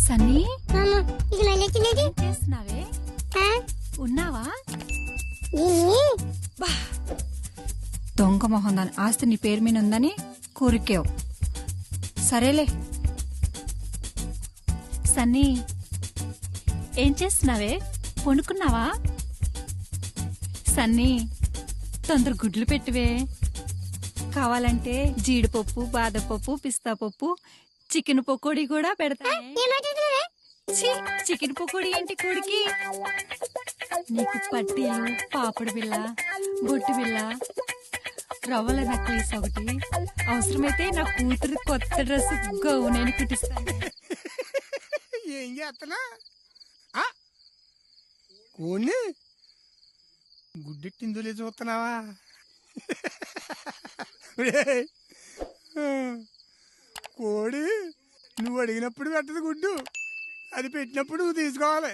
సన్నీ ఇది మళ్ళీ తినేది చేస్తున్నావే? ఉన్నావా? బా, దొంగ మొహం దాని ఆస్తి నీ పేరు మీద ఉందని కూరికేవు. సరేలే. సన్నీ ఏం చేస్తున్నావే? వండుకున్నావా? సన్నీ తొందర గుడ్లు పెట్టివే. కావాలంటే జీడిపప్పు, బాదపప్పు, పిస్తా పప్పు, చికెన్ పకోడీ కూడా పెడతా. చికెన్ పకోడీ ఏంటి కొడికి? నీకు పట్టీలు, పాపడి బిళ్ళ, బొట్టు బిళ్ళ, రవ్వల నక్లీస్ ఒకటి, అవసరమైతే నా కూతురు కొత్త డ్రెస్ గౌనని కుట్టిస్తాను. ఏం చేస్తున్నా? కోని గుడ్డెట్టిందో చూస్తున్నావా? కోడి నువ్వు అడిగినప్పుడు పెట్టదు గుడ్డు, అది పెట్టినప్పుడు నువ్వు తీసుకోవాలి.